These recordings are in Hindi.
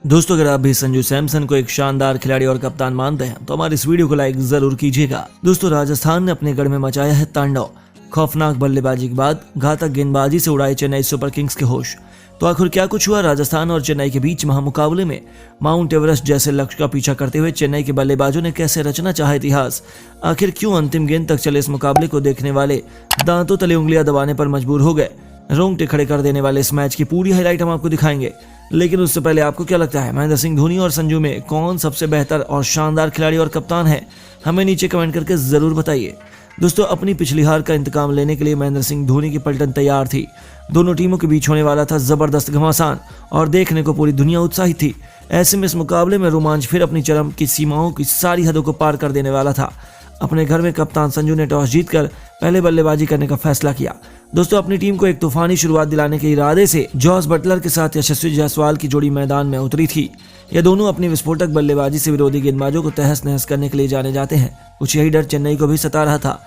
दोस्तों, अगर आप भी संजू सैमसन को एक शानदार खिलाड़ी और कप्तान मानते हैं तो हमारी इस वीडियो को लाइक जरूर कीजिएगा। दोस्तों, राजस्थान ने अपने गढ़ में मचाया है तांडव। खौफनाक बल्लेबाजी के बाद घातक गेंदबाजी से उड़ाए चेन्नई सुपर किंग्स के होश। तो आखिर क्या कुछ हुआ राजस्थान और चेन्नई के बीच महामुकाबले में? माउंट एवरेस्ट जैसे लक्ष्य का पीछा करते हुए चेन्नई के बल्लेबाजों ने कैसे रचना चाहा इतिहास? आखिर क्यों अंतिम गेंद तक चले इस मुकाबले को देखने वाले दांतों तले उंगलियां दबाने पर मजबूर हो गए? रोंगटे खड़े कर देने वाले इस मैच की पूरी हाईलाइट हम आपको दिखाएंगे। लेकिन उससे पहले आपको क्या लगता है, महेंद्र सिंह धोनी और संजू में कौन सबसे बेहतर और शानदार खिलाड़ी और कप्तान है? हमें नीचे कमेंट करके जरूर बताइए। दोस्तों, अपनी पिछली हार का इंतकाम लेने के लिए महेंद्र सिंह धोनी की पलटन तैयार थी। दोनों टीमों के बीच होने वाला था जबरदस्त घमासान और देखने को पूरी दुनिया उत्साहित थी। ऐसे में इस मुकाबले में रोमांच फिर अपनी चरम की सीमाओं की सारी हदों को पार कर देने वाला था। अपने घर में कप्तान संजू ने टॉस जीतकर पहले बल्लेबाजी करने का फैसला किया। दोस्तों, अपनी टीम को एक तूफानी शुरुआत दिलाने के इरादे से जॉस बटलर के साथ यशस्वी जायसवाल की जोड़ी मैदान में उतरी थी। ये दोनों अपनी विस्फोटक बल्लेबाजी से विरोधी गेंदबाजों को तहस नहस करने के लिए जाने जाते हैं। कुछ यही डर चेन्नई को भी सता रहा था,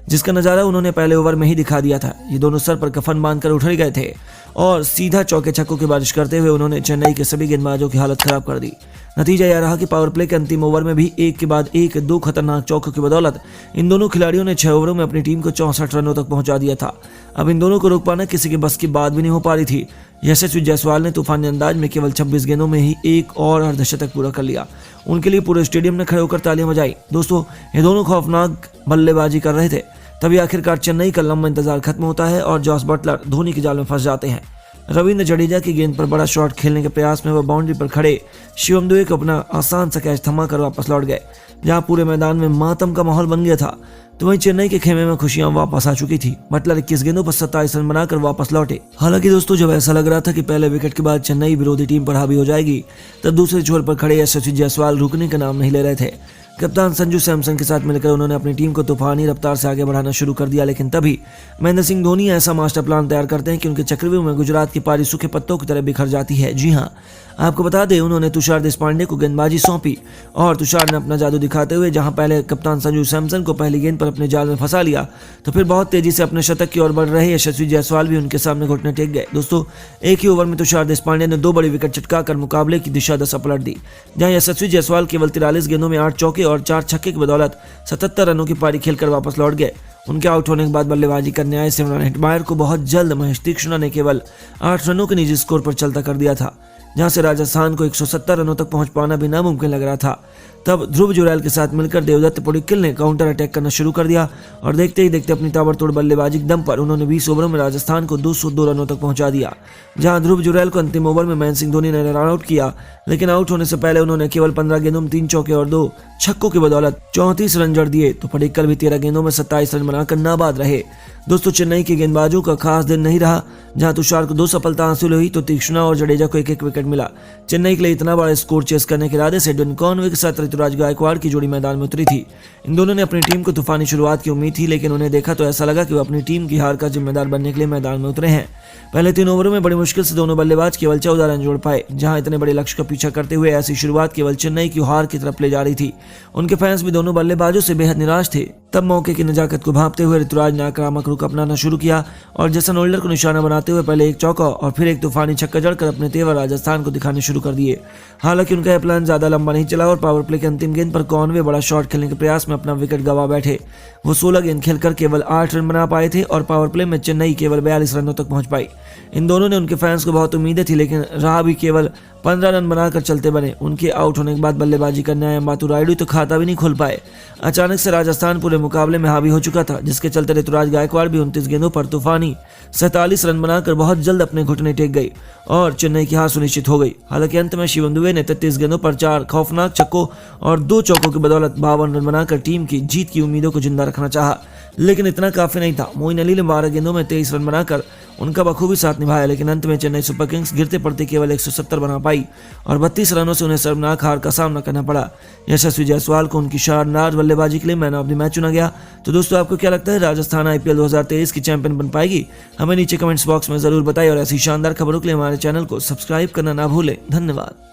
जिसका नजारा उन्होंने पहले ओवर में ही दिखा दिया था। ये दोनों सर पर कफन बांधकर उठ गए थे और सीधा चौके छक्कों की बारिश करते हुए उन्होंने चेन्नई के सभी गेंदबाजों की हालत खराब कर दी। नतीजा यह रहा कि पावर प्ले के अंतिम ओवर में भी एक के बाद एक दो खतरनाक चौकों की बदौलत इन दोनों खिलाड़ियों ने 6 ओवरों में अपनी टीम को 64 रनों तक पहुंचा दिया था। अब इन दोनों को रोक पाना किसी के बस की बात भी नहीं हो पा रही थी। यशस्वी जायसवाल ने तूफानी अंदाज में केवल 26 गेंदों में ही एक और अर्धशतक पूरा कर लिया। उनके लिए पूरे स्टेडियम ने खड़े होकर तालियां बजाई। दोस्तों, ये दोनों खौफनाक बल्लेबाजी कर रहे थे। तभी आखिरकार चेन्नई का लंबा इंतजार खत्म होता है और जॉस बटलर धोनी के जाल में फंस जाते हैं। रविंद्र जडेजा की गेंद पर बड़ा शॉट खेलने के प्रयास में वह बाउंड्री पर खड़े शिवम दुबे को अपना आसान सा कैच थमा कर वापस लौट गए, जहां पूरे मैदान में मातम का माहौल बन गया था। तो वहीं चेन्नई के खेमे में खुशियां वापस आ चुकी थी। बटलर 21 गेंदों पर 27 रन बनाकर वापस लौटे। हालांकि दोस्तों, जब ऐसा लग रहा था कि पहले विकेट के बाद चेन्नई विरोधी टीम पर हावी हो जाएगी, तब दूसरे छोर पर खड़े यशस्वी जायसवाल रुकने का नाम नहीं ले रहे थे। कप्तान संजू सैमसन के साथ मिलकर उन्होंने अपनी टीम को तूफानी रफ्तार से आगे बढ़ाना शुरू कर दिया। लेकिन तभी महेंद्र सिंह धोनी ऐसा मास्टर प्लान तैयार करते हैं कि उनके चक्रव्यूह में गुजरात की पारी सूखे पत्तों की तरह बिखर जाती है। जी हाँ, आपको बता दें, उन्होंने तुषार देशपांडे को गेंदबाजी सौंपी और तुषार ने अपना जादू दिखाते हुए जहां पहले कप्तान संजू सैमसन को पहली गेंद पर अपने जाल में फंसा लिया, तो फिर बहुत तेजी से अपने शतक की ओर बढ़ रहे यशस्वी जायसवाल भी उनके सामने घुटने टेक गए। दोस्तों, एक ही ओवर में तुषार देशपांडे ने 2 बड़ी विकेट चटकाकर मुकाबले की दिशा दशा पलट दी, जहां यशस्वी जायसवाल केवल 43 गेंदों में 8 चौके और 4 छक्के की बदौलत 77 रनों की पारी खेलकर वापस लौट गए। उनके आउट होने के बाद बल्लेबाजी करने आए सिमरन हेटमायर को बहुत जल्द महेश तीक्ष्ण ने केवल 8 रनों के निजी स्कोर पर चलता कर दिया था, जहां से राजस्थान को 170 रनों तक पहुंच पाना भी नामुमकिन लग रहा था। तब ध्रुव जुरैल के साथ मिलकर देवदत्त पडिक्कल ने काउंटर अटैक करना शुरू कर दिया और देखते ही देखते अपनी ताबड़तोड़ बल्लेबाजी के दम पर उन्होंने 20 ओवरों में राजस्थान को 202 रनों तक पहुंचा दिया। जहां ध्रुव जुरैल को अंतिम ओवर में महेंद्र सिंह धोनी ने रन आउट किया, लेकिन आउट होने से पहले उन्होंने केवल 15 गेंदों में 3 चौके और 2 छक्कों की बदौलत 34 रन जड़ दिए। तो पडिक्कल भी 13 गेंदों में 27 रन बनाकर नाबाद रहे। दोस्तों, चेन्नई के गेंदबाजों का खास दिन नहीं रहा। जहां तुषार को 2 सफलता हासिल हुई तो तीक्ष्णा और जडेजा को एक विकेट मिला। चेन्नई के लिए इतना बड़ा स्कोर चेस करने के इरादे से डेविन कॉनवे के साथ ऋतुराज गायकवाड़ की जोड़ी मैदान में उतरी थी। इन दोनों ने अपनी टीम को तूफानी शुरुआत की उम्मीद थी, लेकिन उन्हें देखा तो ऐसा लगा कि वो अपनी टीम की हार का जिम्मेदार बनने के लिए मैदान में उतरे हैं। पहले 3 ओवरों में बड़ी मुश्किल से दोनों बल्लेबाज केवल 14 रन जोड़ पाए। जहां इतने बड़े लक्ष्य का पीछा करते हुए ऐसी शुरुआत केवल चेन्नई की हार की तरफ ले जा रही थी। उनके फैंस भी दोनों बल्लेबाजों से बेहद निराश थे। तब मौके की नजाकत को भांपते हुए ऋतुराज ने आक्रामक रुख अपनाना शुरू किया और जेसन होल्डर को निशाना बनाते हुए पहले एक चौका और फिर एक तूफानी छक्का जड़कर अपने तेवर राजस्थान को दिखाने शुरू कर दिए। हालांकि उनका यह प्लान ज्यादा लंबा नहीं चला और पावर प्ले के अंतिम गेंद पर कॉनवे बड़ा शॉट खेलने के प्रयास में अपना विकेट गंवा बैठे। वो 16 गेंद खेलकर केवल 8 रन बना पाए थे और पावर प्ले में चेन्नई केवल 42 रनों तक पहुंच पाई। इन दोनों ने उनके फैंस को बहुत उम्मीदें थी, लेकिन रहा भी केवल 15 रन बनाकर चलते बने। उनके आउट होने के बाद बल्लेबाजी करने आए अंबाती रायुडू तो खाता भी नहीं खोल पाए। अचानक से राजस्थान पूरे मुकाबले में हावी हो चुका था, जिसके चलते ऋतुराज गायकवाड़ भी 29 गेंदों पर तूफानी 47 रन बनाकर बहुत जल्द अपने घुटने टेक गई और चेन्नई की हार सुनिश्चित हो गई। हालांकि अंत में शिवम दुबे ने 33 गेंदों पर 4 खौफनाक छक्कों और 2 चौकों की बदौलत 52 रन बनाकर टीम की जीत की उम्मीदों को जिंदा रखना चाहा, लेकिन इतना काफी नहीं था। मोइन अली ने 12 गेंदों में 23 रन बनाकर उनका बखूबी साथ निभाया, लेकिन अंत में चेन्नई सुपर किंग्स गिरते पड़ते केवल 170 बना पाई और 32 रनों से उन्हें शर्मनाक हार का सामना करना पड़ा। यशस्वी जायसवाल को उनकी शानदार बल्लेबाजी के लिए मैन ऑफ द मैच चुना गया। तो दोस्तों, आपको क्या लगता है, राजस्थान IPL 2023 की चैंपियन बन पाएगी? हमें नीचे कमेंट्स बॉक्स में जरूर बताइए और ऐसी शानदार खबरों के लिए हमारे चैनल को सब्सक्राइब करना ना भूलें। धन्यवाद।